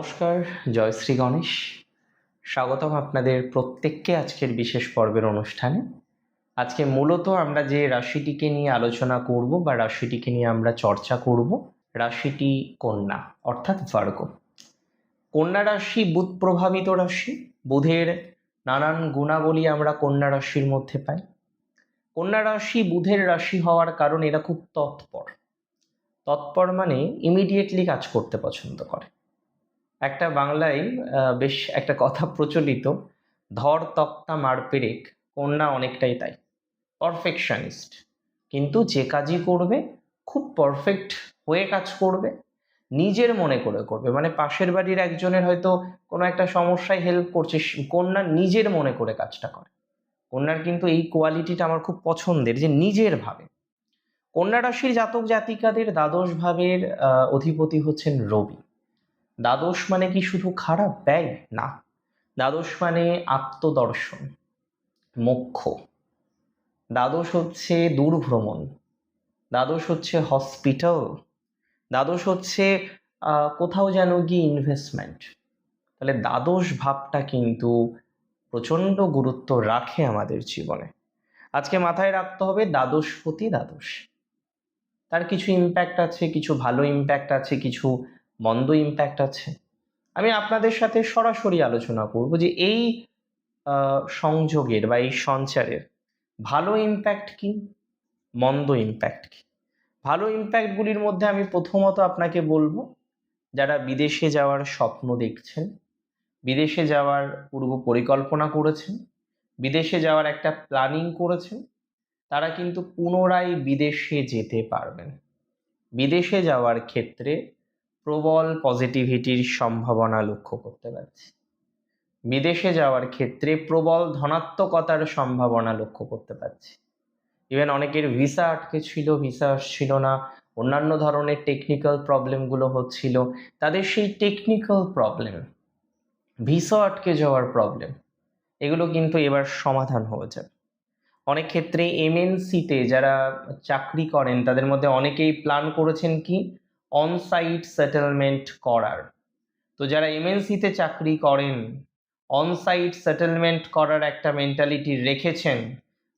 নমস্কার, জয় শ্রী গণেশ। স্বাগতম আপনাদের প্রত্যেককে আজকের বিশেষ পর্বের অনুষ্ঠানে। আজকে মূলত আমরা যে রাশিটিকে নিয়ে আলোচনা করব বা রাশিটিকে নিয়ে আমরা চর্চা করব, রাশিটি কন্যা অর্থাৎ ভার্গ। কন্যা রাশি বুধ প্রভাবিত রাশি। বুধের নানান গুণাবলী আমরা কন্যা রাশির মধ্যে পাই। কন্যা রাশি বুধের রাশি হওয়ার কারণ এরা খুব তৎপর। তৎপর মানে ইমিডিয়েটলি কাজ করতে পছন্দ করে। একটা বাংলায় বেশ একটা কথা প্রচলিত, ধর তক্তা মার পেরেক। কন্যা অনেকটাই তাই, পারফেকশনিস্ট। কিন্তু যে কাজই করবে খুব পারফেক্ট হয়ে কাজ করবে, নিজের মনে করে করবে। মানে পাশের বাড়ির একজনের হয়তো কোনো একটা সমস্যায় হেল্প করছে, কন্যা নিজের মনে করে কাজটা করে। কন্যার কিন্তু এই কোয়ালিটিটা আমার খুব পছন্দের, যে নিজের ভাবে। কন্যা রাশির জাতক জাতিকাদের দ্বাদশ ভাবের অধিপতি হচ্ছেন রবি। দ্বাদশ মানে কি শুধু খারাপ? ব্যয় না। দ্বাদশ মানে আত্মদর্শন, মোক্ষ। দ্বাদশ হচ্ছে দূরভ্রমণ। দ্বাদশ হচ্ছে হসপিটাল। দ্বাদশ হচ্ছে কোথাও যেন গিয়ে ইনভেস্টমেন্ট। তাহলে দ্বাদশ ভাবটা কিন্তু প্রচণ্ড গুরুত্ব রাখে আমাদের জীবনে। আজকে মাথায় রাখতে হবে দ্বাদশপতি দ্বাদশ, তার কিছু ইম্প্যাক্ট আছে, কিছু ভালো ইম্প্যাক্ট আছে, কিছু মন্দ ইম্প্যাক্ট আছে। আমি আপনাদের সাথে সরাসরি আলোচনা করব যে এই সংযোগের বা এই সঞ্চারের ভালো ইম্প্যাক্ট কি, মন্দ ইম্প্যাক্ট কি। ভালো ইম্প্যাক্টগুলির মধ্যে আমি প্রথমত আপনাকে বলবো, যারা বিদেশে যাওয়ার স্বপ্ন দেখছেন, বিদেশে যাওয়ার পূর্ব পরিকল্পনা করেছেন, বিদেশে যাওয়ার একটা প্ল্যানিং করেছেন, তারা কিন্তু পুনরায় বিদেশে যেতে পারবেন। বিদেশে যাওয়ার ক্ষেত্রে প্রবল পজিটিভিটির সম্ভাবনা লক্ষ্য করতে পারছি। বিদেশে যাওয়ার ক্ষেত্রে প্রবল ধনাত্মকতার সম্ভাবনা লক্ষ্য করতে পারছি। ইভেন অনেকের ভিসা আটকে ছিল, ভিসা আসছিল না, অন্যান্য ধরনের টেকনিক্যাল প্রবলেমগুলো হচ্ছিল, তাদের সেই টেকনিক্যাল প্রবলেম, ভিসা আটকে যাওয়ার প্রবলেম, এগুলো কিন্তু এবার সমাধান হয়ে যাবে। অনেক ক্ষেত্রে এমএনসিতে যারা চাকরি করেন তাদের মধ্যে অনেকেই প্ল্যান করেছেন কি অনসাইট সেটেলমেন্ট করার। তো যারা এমএনসিতে চাকরি করেন, অনসাইট সেটেলমেন্ট করার একটা মেন্টালিটি রেখেছেন,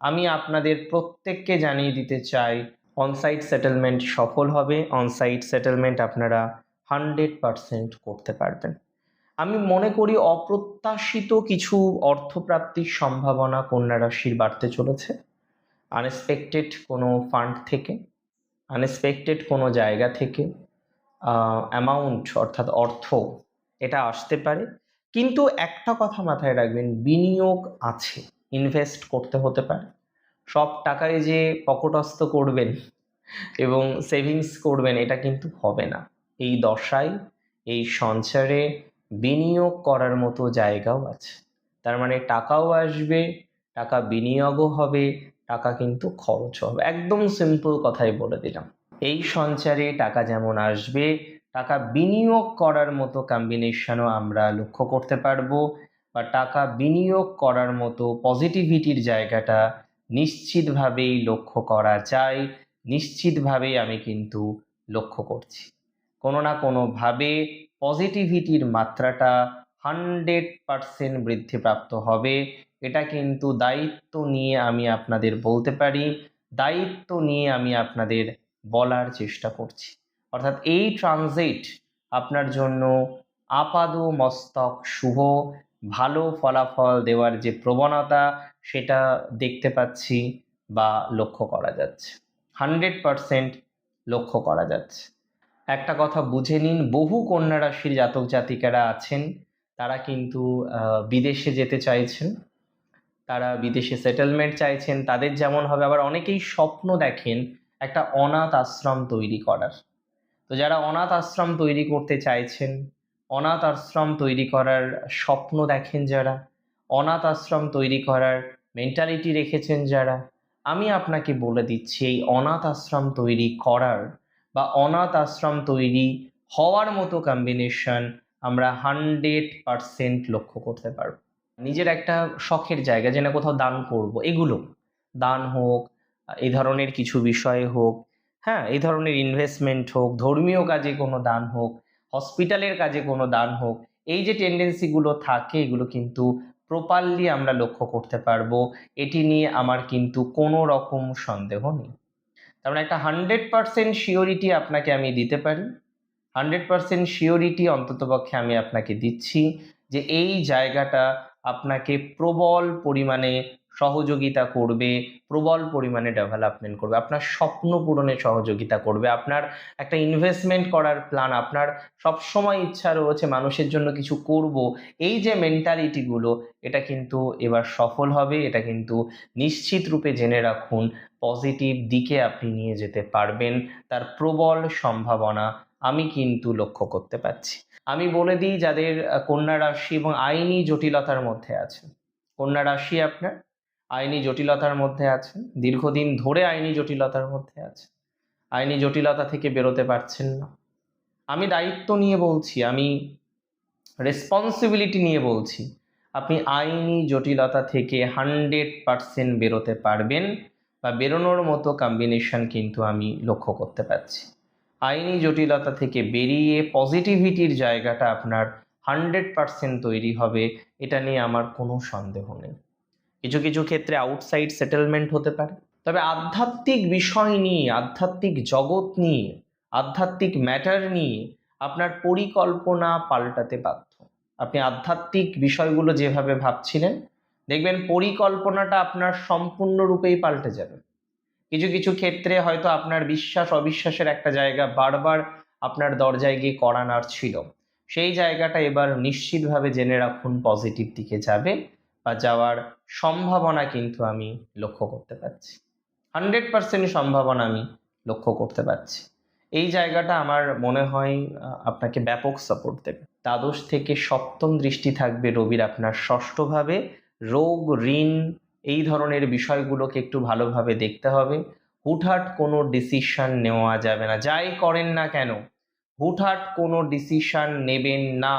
আমি আপনাদের প্রত্যেককে জানিয়ে দিতে চাই অনসাইট সেটেলমেন্ট সফল হবে। অনসাইট সেটেলমেন্ট আপনারা 100% করতে পারবেন। আমি মনে করি অপ্রত্যাশিত কিছু অর্থপ্রাপ্তির সম্ভাবনা কন্যা রাশির বাড়তে চলেছে। আনএক্সপেক্টেড কোনো ফান্ড থেকে, আনএক্সপেক্টেড কোনো জায়গা থেকে অ্যামাউন্ট অর্থাৎ অর্থ এটা আসতে পারে। কিন্তু একটা কথা মাথায় রাখবেন, বিনিয়োগ আছে, ইনভেস্ট করতে হতে পারে। সব টাকায় যে পকেটস্থ করবেন এবং সেভিংস করবেন এটা কিন্তু হবে না। এই দশায়, এই সঞ্চারে বিনিয়োগ করার মতো জায়গাও আছে। তার মানে টাকাও আসবে, টাকা বিনিয়োগও হবে, টাকা কিন্তু খরচ হবে। একদম সিম্পল কথাই বলে দিলাম। এই সঞ্চারে টাকা যেমন আসবে, টাকা বিনিয়োগ করার মতো কম্বিনেশনও আমরা লক্ষ্য করতে পারবো, বা টাকা বিনিয়োগ করার মতো পজিটিভিটির জায়গাটা নিশ্চিতভাবেই লক্ষ্য করা যায়। নিশ্চিতভাবেই আমি কিন্তু লক্ষ্য করছি কোনো না কোনোভাবে পজিটিভিটির মাত্রাটা 100% বৃদ্ধিপ্রাপ্ত হবে। এটা কিন্তু দায়িত্ব নিয়ে আমি আপনাদের বলতে পারি, দায়িত্ব নিয়ে আমি আপনাদের বলার চেষ্টা করছি। অর্থাৎ এই ট্রানজিট আপনার জন্য আপাদমস্তক শুভ, ভালো ফলাফল দেওয়ার যে প্রবণতা সেটা দেখতে পাচ্ছি বা লক্ষ্য করা যাচ্ছে, 100% লক্ষ্য করা যাচ্ছে। একটা কথা বুঝে নিন, বহু কন্যা রাশির জাতক জাতিকারা আছেন, তারা কিন্তু বিদেশে যেতে চাইছেন, তারা বিদেশে সেটেলমেন্ট চাইছেন। তাদের যেমন হবে, আবার অনেকেই স্বপ্ন দেখেন একটা অনাথ আশ্রম তৈরি করার। তো যারা অনাথ আশ্রম তৈরি করতে চাইছেন, অনাথ আশ্রম তৈরি করার স্বপ্ন দেখেন যারা, অনাথ আশ্রম তৈরি করার মেন্টালিটি রেখেছেন যারা, আমি আপনাকে বলে দিচ্ছি এই অনাথ আশ্রম তৈরি করার বা অনাথ আশ্রম তৈরি হওয়ার মতো কম্বিনেশন আমরা 100% লক্ষ্য করতে পারব। নিজের একটা শখের জায়গা, যেন কোথাও দান করব, এগুলো দান হোক, এই ধরনের কিছু বিষয়ে হোক, হ্যাঁ, এই ধরনের ইনভেস্টমেন্ট হোক, ধর্মীয় কাজে কোনো দান হোক, হসপিটালের কাজে কোনো দান হোক, এই যে টেন্ডেন্সিগুলো থাকে এগুলো কিন্তু প্রপারলি আমরা লক্ষ্য করতে পারবো। এটি নিয়ে আমার কিন্তু কোনো রকম সন্দেহ নেই। তার মানে একটা 100% শিওরিটি আপনাকে আমি দিতে পারি, 100% শিওরিটি অন্ততপক্ষে আমি আপনাকে দিচ্ছি যে এই জায়গাটা আপনাকে প্রবল পরিমাণে সহযোগিতা করবে, প্রবল পরিমাণে ডেভেলপমেন্ট করবে, আপনার স্বপ্ন পূরণে সহযোগিতা করবে। আপনার একটা ইনভেস্টমেন্ট করার প্ল্যান, আপনার সবসময় ইচ্ছা রয়েছে মানুষের জন্য কিছু করব, এই যে মেন্টালিটিগুলো, এটা কিন্তু এবার সফল হবে। এটা কিন্তু নিশ্চিত রূপে জেনে রাখুন, পজিটিভ দিকে আপনি নিয়ে যেতে পারবেন, তার প্রবল সম্ভাবনা আমি কিন্তু লক্ষ্য করতে পারছি। আমি বলে দিই, যাদের কন্যা রাশি এবং আইনি জটিলতার মধ্যে আছেন, কন্যা রাশি আপনার আইনি জটিলতার মধ্যে আছেন, দীর্ঘদিন ধরে আইনি জটিলতার মধ্যে আছে, আইনি জটিলতা থেকে বেরোতে পারছেন না, আমি দায়িত্ব নিয়ে বলছি, আমি রেসপন্সিবিলিটি নিয়ে বলছি, আপনি আইনি জটিলতা থেকে 100% বেরোতে পারবেন, বা বেরোনোর মতো কম্বিনেশন কিন্তু আমি লক্ষ্য করতে পারছি। আইনি জটিলতা থেকে বেরিয়ে পজিটিভিটির জায়গাটা আপনার 100% তৈরি হবে, এটা নিয়ে আমার কোনো সন্দেহ নেই। কিছু কিছু ক্ষেত্রে আউটসাইড সেটেলমেন্ট হতে পারে, তবে আধ্যাত্মিক বিষয় নিয়ে, আধ্যাত্মিক জগৎ নিয়ে, আধ্যাত্মিক ম্যাটার নিয়ে আপনার পরিকল্পনা পাল্টাতে বাধ্য। আপনি আধ্যাত্মিক বিষয়গুলো যেভাবে ভাবছিলেন, দেখবেন পরিকল্পনাটা আপনার সম্পূর্ণরূপেই পাল্টে যাবে। কিছু কিছু ক্ষেত্রে হয়তো আপনার বিশ্বাস অবিশ্বাসের একটা জায়গা বারবার আপনার দরজায় গিয়ে কড়া নাড়ছিল, সেই জায়গাটা এবার নিশ্চিতভাবে জেনে রাখুন পজিটিভ দিকে যাবে, বা যাওয়ার সম্ভাবনা কিন্তু আমি লক্ষ্য করতে পারছি, 100% সম্ভাবনা আমি লক্ষ্য করতে পারছি। এই জায়গাটা আমার মনে হয় আপনাকে ব্যাপক সাপোর্ট দেবে। দ্বাদশ থেকে সপ্তম দৃষ্টি থাকবে রবির আপনার ষষ্ঠভাবে। রোগ, ঋণ, এই ধরনের বিষয়গুলোকে একটু ভালোভাবে দেখতে হবে। হুটহাট কোনো ডিসিশন নেওয়া যাবে না, যাই করেন না কেন হুটহাট কোনো ডিসিশন নেবেন না,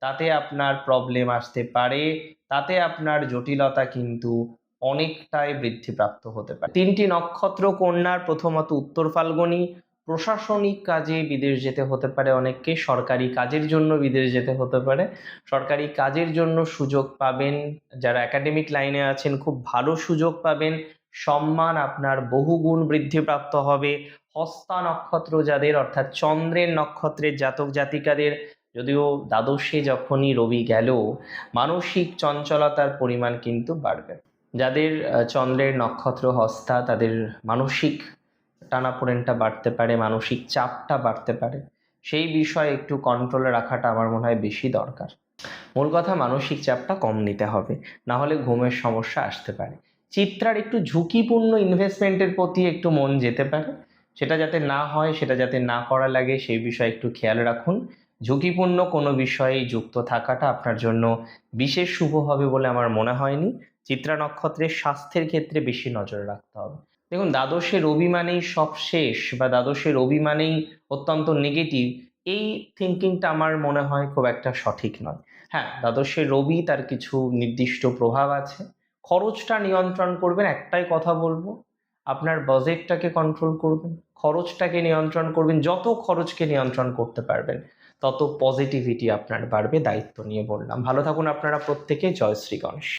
তাতে আপনার প্রবলেম আসতে পারে, তাতে আপনার জটিলতা কিন্তু অনেকটাই বৃদ্ধিপ্রাপ্ত হতে পারে। 3টি নক্ষত্র কন্যার, প্রথমত উত্তর ফাল্গুনী, প্রশাসনিক কাজে বিদেশ যেতে হতে পারে অনেককে, সরকারি কাজের জন্য বিদেশ যেতে হতে পারে, সরকারি কাজের জন্য সুযোগ পাবেন, যারা একাডেমিক লাইনে আছেন খুব ভালো সুযোগ পাবেন, সম্মান আপনার বহুগুণ বৃদ্ধিপ্রাপ্ত হবে। হস্তা নক্ষত্র যাদের, অর্থাৎ চন্দ্রের নক্ষত্রের জাতক জাতিকাদের, যদিও দ্বাদশে যখনই রবি গেল, মানসিক চঞ্চলতার পরিমাণ কিন্তু বাড়বে। যাদের চন্দ্রের নক্ষত্র হস্তা, তাদের মানসিক টানাপোড়েনটা বাড়তে পারে, মানসিক চাপটা বাড়তে পারে, সেই বিষয়ে একটু কন্ট্রোলে রাখাটা আমার মনে হয় বেশি দরকার। মূল কথা, মানসিক চাপটা কম নিতে হবে, না হলে ঘুমের সমস্যা আসতে পারে। চিত্রার একটু ঝুঁকিপূর্ণ ইনভেস্টমেন্টের প্রতি একটু মন যেতে পারে, সেটা যাতে না হয়, সেটা যাতে না করা লাগে, সেই বিষয়ে একটু খেয়াল রাখুন। ঝুঁকিপূর্ণ কোনো বিষয়ে যুক্ত থাকাটা আপনার জন্য বিশেষ শুভ হবে বলে আমার মনে হয়নি। চিত্রা নক্ষত্রের স্বাস্থ্যের ক্ষেত্রে বেশি নজর রাখতে হবে। দেখুন, দ্বাদশে রবি মানেই সব শেষ, বা দ্বাদশে রবি মানেই অত্যন্ত নেগেটিভ, এই থিঙ্কিংটা আমার মনে হয় খুব একটা সঠিক নয়। হ্যাঁ, দ্বাদশে রবি, তার কিছু নির্দিষ্ট প্রভাব আছে। খরচটা নিয়ন্ত্রণ করবেন, একটাই কথা বলবো, আপনার বাজেটটাকে কন্ট্রোল করবেন, খরচটাকে নিয়ন্ত্রণ করবেন। যত খরচকে নিয়ন্ত্রণ করতে পারবেন তত পজিটিভিটি আপনার বাড়বে। দায়িত্ব নিয়ে বললাম। ভালো থাকুন আপনারা প্রত্যেকে। জয় শ্রী গণেশ।